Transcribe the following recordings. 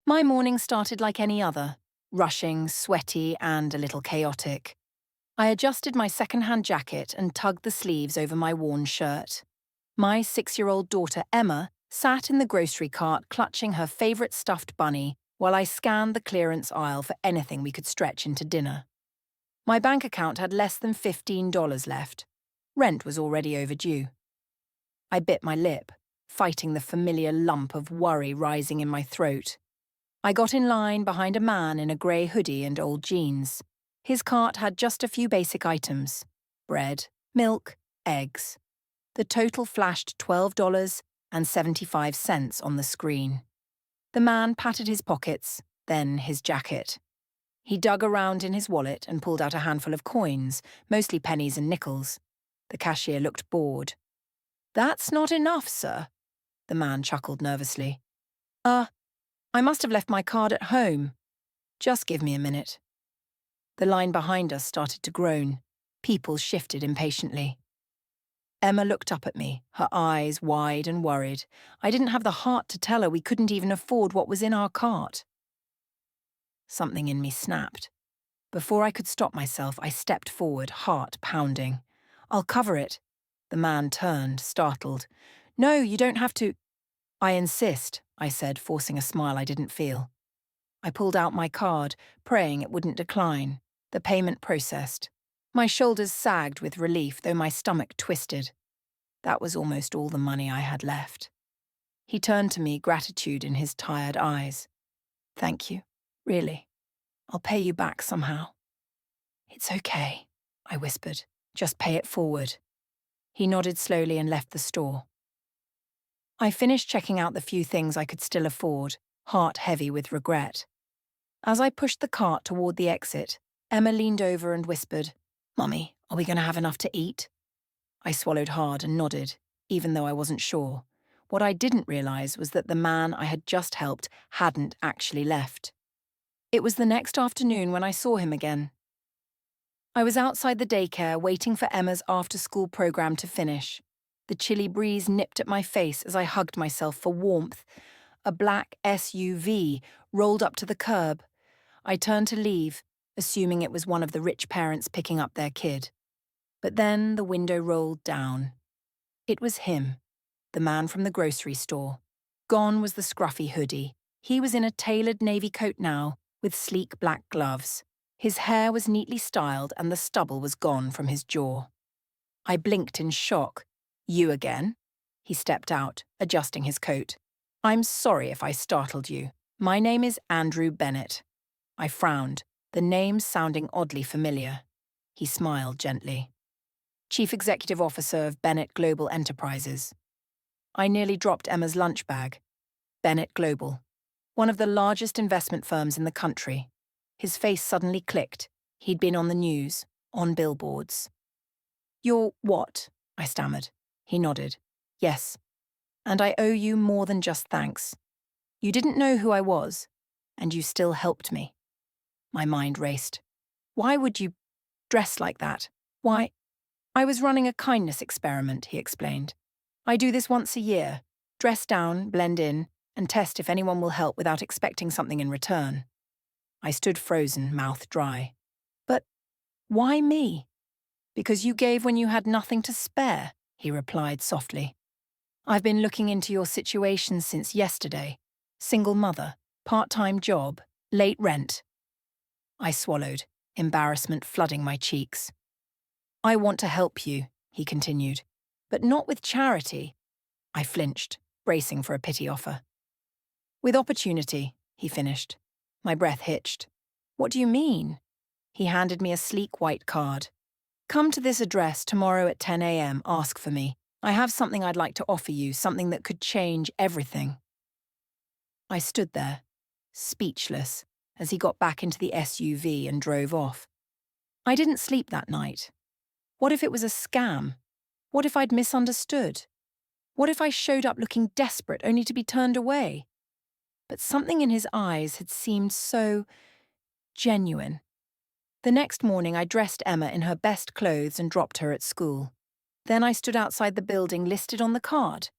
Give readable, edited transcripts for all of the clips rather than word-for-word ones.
My morning started like any other, rushing, sweaty, and a little chaotic. I adjusted my second-hand jacket and tugged the sleeves over my worn shirt. My 6-year-old daughter, Emma, sat in the grocery cart clutching her favourite stuffed bunny while I scanned the clearance aisle for anything we could stretch into dinner. My bank account had less than $15 left. Rent was already overdue. I bit my lip, fighting the familiar lump of worry rising in my throat. I got in line behind a man in a grey hoodie and old jeans. His cart had just a few basic items: bread, milk, eggs. The total flashed $12.75 on the screen. The man patted his pockets, then his jacket. He dug around in his wallet and pulled out a handful of coins, mostly pennies and nickels. The cashier looked bored. "That's not enough, sir," the man chuckled nervously. I must have left my card at home. Just give me a minute." The line behind us started to groan. People shifted impatiently. Emma looked up at me, her eyes wide and worried. I didn't have the heart to tell her we couldn't even afford what was in our cart. Something in me snapped. Before I could stop myself, I stepped forward, heart pounding. "I'll cover it." The man turned, startled. "No, you don't have to." "I insist," I said, forcing a smile I didn't feel. I pulled out my card, praying it wouldn't decline. The payment processed. My shoulders sagged with relief, though my stomach twisted. That was almost all the money I had left. He turned to me, gratitude in his tired eyes. "Thank you, really. I'll pay you back somehow." "It's okay," I whispered. "Just pay it forward." He nodded slowly and left the store. I finished checking out the few things I could still afford, heart heavy with regret. As I pushed the cart toward the exit, Emma leaned over and whispered, "Mummy, are we going to have enough to eat?" I swallowed hard and nodded, even though I wasn't sure. What I didn't realize was that the man I had just helped hadn't actually left. It was the next afternoon when I saw him again. I was outside the daycare waiting for Emma's after-school program to finish. The chilly breeze nipped at my face as I hugged myself for warmth. A black SUV rolled up to the curb. I turned to leave, assuming it was one of the rich parents picking up their kid. But then the window rolled down. It was him, the man from the grocery store. Gone was the scruffy hoodie. He was in a tailored navy coat now, with sleek black gloves. His hair was neatly styled and the stubble was gone from his jaw. I blinked in shock. "You again?" He stepped out, adjusting his coat. "I'm sorry if I startled you. My name is Andrew Bennett." I frowned, the name sounding oddly familiar. He smiled gently. "Chief Executive Officer of Bennett Global Enterprises." I nearly dropped Emma's lunch bag. Bennett Global, one of the largest investment firms in the country. His face suddenly clicked. He'd been on the news, on billboards. "You're what?" I stammered. He nodded. "Yes. And I owe you more than just thanks. You didn't know who I was, and you still helped me." My mind raced. "Why would you dress like that? Why?" "I was running a kindness experiment," he explained. "I do this once a year. Dress down, blend in, and test if anyone will help without expecting something in return." I stood frozen, mouth dry. "But why me?" "Because you gave when you had nothing to spare," he replied softly. "I've been looking into your situation since yesterday. Single mother, part-time job, late rent." I swallowed, embarrassment flooding my cheeks. "I want to help you," he continued, "but not with charity." I flinched, bracing for a pity offer. "With opportunity," he finished. My breath hitched. "What do you mean?" He handed me a sleek white card. "Come to this address tomorrow at 10 a.m. Ask for me. I have something I'd like to offer you, something that could change everything." I stood there, speechless, as he got back into the SUV and drove off. I didn't sleep that night. What if it was a scam? What if I'd misunderstood? What if I showed up looking desperate only to be turned away? But something in his eyes had seemed so genuine. The next morning I dressed Emma in her best clothes and dropped her at school. Then I stood outside the building listed on the card,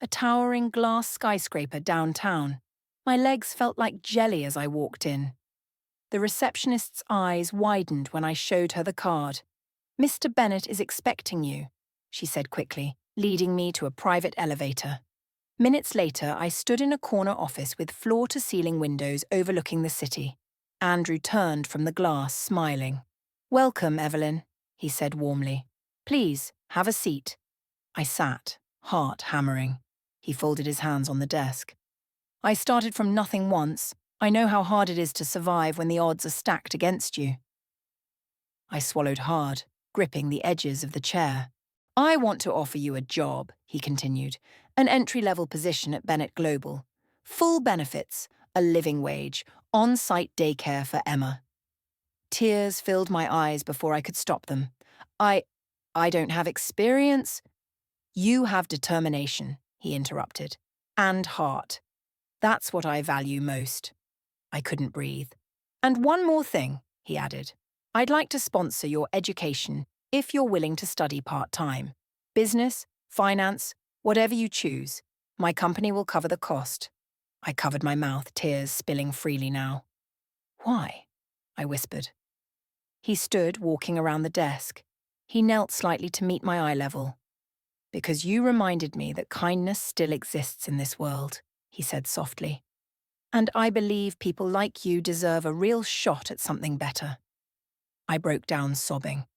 a towering glass skyscraper downtown. My legs felt like jelly as I walked in. The receptionist's eyes widened when I showed her the card. "Mr. Bennett is expecting you," she said quickly, leading me to a private elevator. Minutes later, I stood in a corner office with floor-to-ceiling windows overlooking the city. Andrew turned from the glass, smiling. "Welcome, Evelyn," he said warmly. "Please, have a seat." I sat, heart hammering. He folded his hands on the desk. "I started from nothing once. I know how hard it is to survive when the odds are stacked against you." I swallowed hard, gripping the edges of the chair. "I want to offer you a job," he continued. "An entry-level position at Bennett Global. Full benefits, a living wage, on-site daycare for Emma." Tears filled my eyes before I could stop them. I don't have experience." "You have determination," he interrupted. "And heart. That's what I value most." I couldn't breathe. "And one more thing," he added. "I'd like to sponsor your education if you're willing to study part-time. Business, finance, whatever you choose. My company will cover the cost." I covered my mouth, tears spilling freely now. "Why?" I whispered. He stood, walking around the desk. He knelt slightly to meet my eye level. "Because you reminded me that kindness still exists in this world," he said softly. "And I believe people like you deserve a real shot at something better." I broke down sobbing.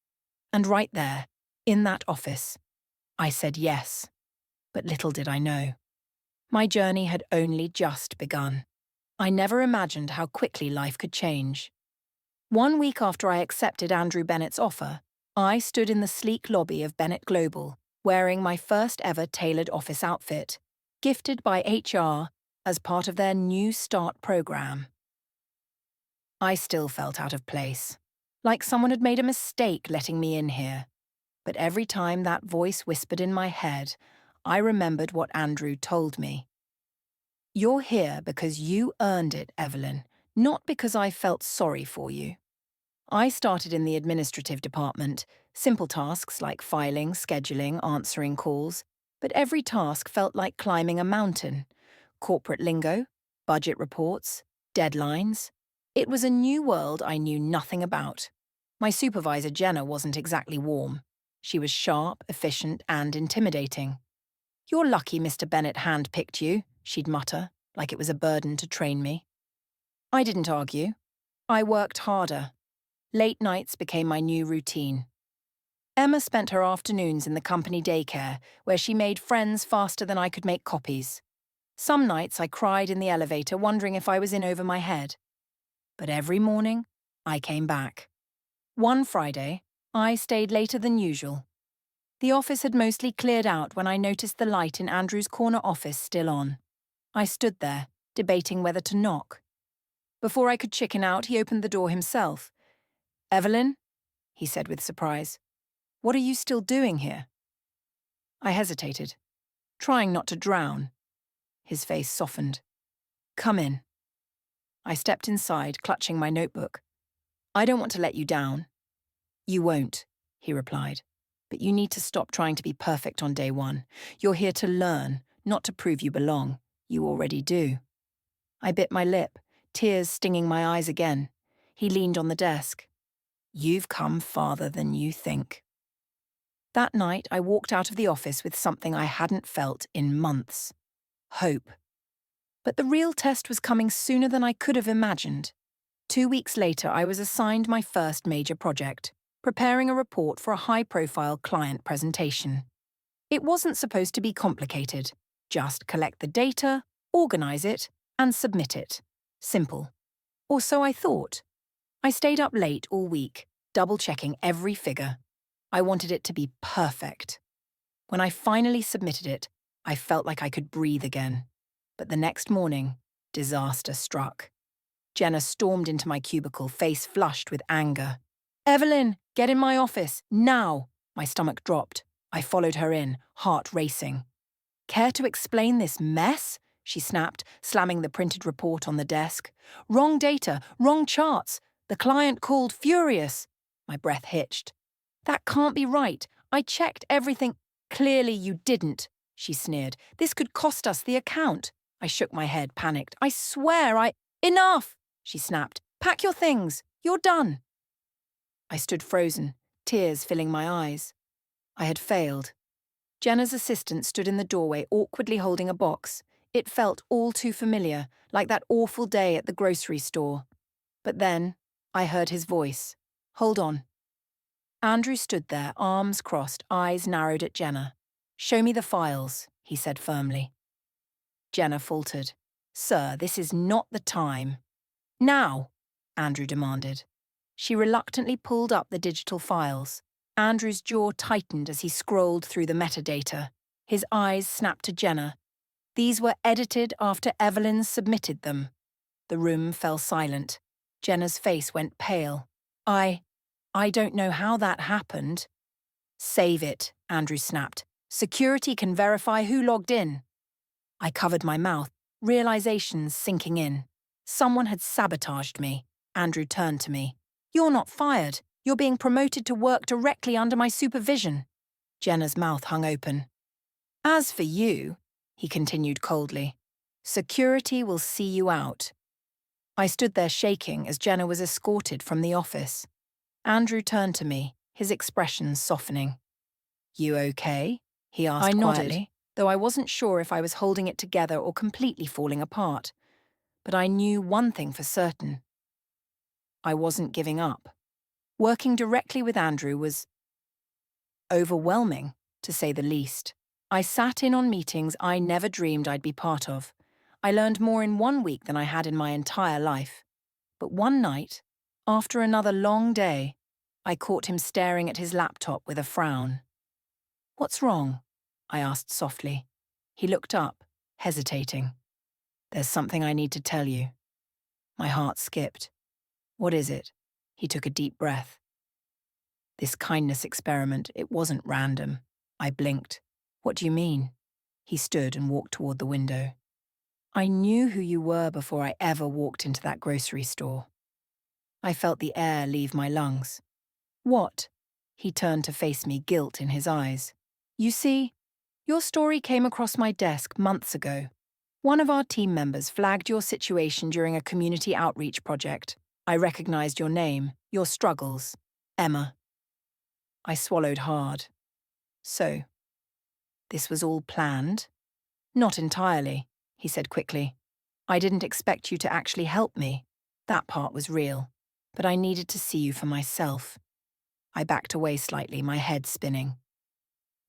And right there, in that office, I said yes. But little did I know. My journey had only just begun. I never imagined how quickly life could change. 1 week after I accepted Andrew Bennett's offer, I stood in the sleek lobby of Bennett Global, wearing my first ever tailored office outfit, gifted by HR as part of their New Start program. I still felt out of place, like someone had made a mistake letting me in here. But every time that voice whispered in my head, I remembered what Andrew told me. "You're here because you earned it, Evelyn, not because I felt sorry for you." I started in the administrative department, simple tasks like filing, scheduling, answering calls, but every task felt like climbing a mountain. Corporate lingo, budget reports, deadlines. It was a new world I knew nothing about. My supervisor, Jenna, wasn't exactly warm. She was sharp, efficient, and intimidating. "You're lucky Mr. Bennett handpicked you," she'd mutter, like it was a burden to train me. I didn't argue. I worked harder. Late nights became my new routine. Emma spent her afternoons in the company daycare, where she made friends faster than I could make copies. Some nights I cried in the elevator, wondering if I was in over my head. But every morning, I came back. One Friday, I stayed later than usual. The office had mostly cleared out when I noticed the light in Andrew's corner office still on. I stood there, debating whether to knock. Before I could chicken out, he opened the door himself. "Evelyn?" he said with surprise. "What are you still doing here?" I hesitated, trying not to drown. His face softened. "Come in." I stepped inside, clutching my notebook. "I don't want to let you down." "You won't," he replied. "But you need to stop trying to be perfect on day one. You're here to learn, not to prove you belong. You already do." I bit my lip, tears stinging my eyes again. He leaned on the desk. "You've come farther than you think." That night, I walked out of the office with something I hadn't felt in months. Hope. But the real test was coming sooner than I could have imagined. 2 weeks later, I was assigned my first major project, preparing a report for a high-profile client presentation. It wasn't supposed to be complicated. Just collect the data, organize it, and submit it. Simple. Or so I thought. I stayed up late all week, double-checking every figure. I wanted it to be perfect. When I finally submitted it, I felt like I could breathe again. But the next morning, disaster struck. Jenna stormed into my cubicle, face flushed with anger. "Evelyn, get in my office, now!" My stomach dropped. I followed her in, heart racing. "Care to explain this mess?" she snapped, slamming the printed report on the desk. "Wrong data, wrong charts. The client called furious." My breath hitched. "That can't be right. I checked everything." "Clearly you didn't," she sneered. "This could cost us the account." I shook my head, panicked. I swear Enough! She snapped. Pack your things. You're done. I stood frozen, tears filling my eyes. I had failed. Jenna's assistant stood in the doorway, awkwardly holding a box. It felt all too familiar, like that awful day at the grocery store. But then, I heard his voice. Hold on. Andrew stood there, arms crossed, eyes narrowed at Jenna. Show me the files, he said firmly. Jenna faltered. Sir, this is not the time. Now, Andrew demanded. She reluctantly pulled up the digital files. Andrew's jaw tightened as he scrolled through the metadata. His eyes snapped to Jenna. These were edited after Evelyn submitted them. The room fell silent. Jenna's face went pale. I don't know how that happened. Save it, Andrew snapped. Security can verify who logged in. I covered my mouth, realizations sinking in. Someone had sabotaged me. Andrew turned to me. You're not fired. You're being promoted to work directly under my supervision. Jenna's mouth hung open. As for you, he continued coldly, security will see you out. I stood there shaking as Jenna was escorted from the office. Andrew turned to me, his expression softening. You okay? He asked quietly. I nodded, though I wasn't sure if I was holding it together or completely falling apart. But I knew one thing for certain. I wasn't giving up. Working directly with Andrew was overwhelming, to say the least. I sat in on meetings I never dreamed I'd be part of. I learned more in 1 week than I had in my entire life. But one night, after another long day, I caught him staring at his laptop with a frown. What's wrong? I asked softly. He looked up, hesitating. There's something I need to tell you. My heart skipped. What is it? He took a deep breath. This kindness experiment, it wasn't random. I blinked. What do you mean? He stood and walked toward the window. I knew who you were before I ever walked into that grocery store. I felt the air leave my lungs. What? He turned to face me, guilt in his eyes. You see, your story came across my desk months ago. One of our team members flagged your situation during a community outreach project. I recognized your name, your struggles. Emma. I swallowed hard. So, this was all planned? Not entirely, he said quickly. I didn't expect you to actually help me. That part was real. But I needed to see you for myself. I backed away slightly, my head spinning.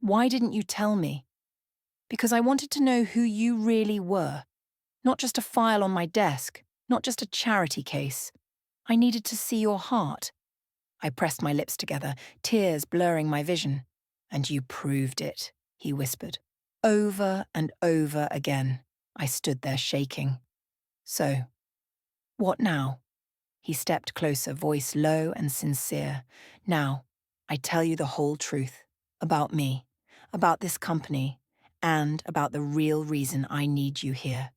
Why didn't you tell me? Because I wanted to know who you really were. Not just a file on my desk, not just a charity case. I needed to see your heart. I pressed my lips together, tears blurring my vision. And you proved it, he whispered. Over and over again. I stood there shaking. So, what now? He stepped closer, voice low and sincere. Now, I tell you the whole truth. About me, about this company, and about the real reason I need you here.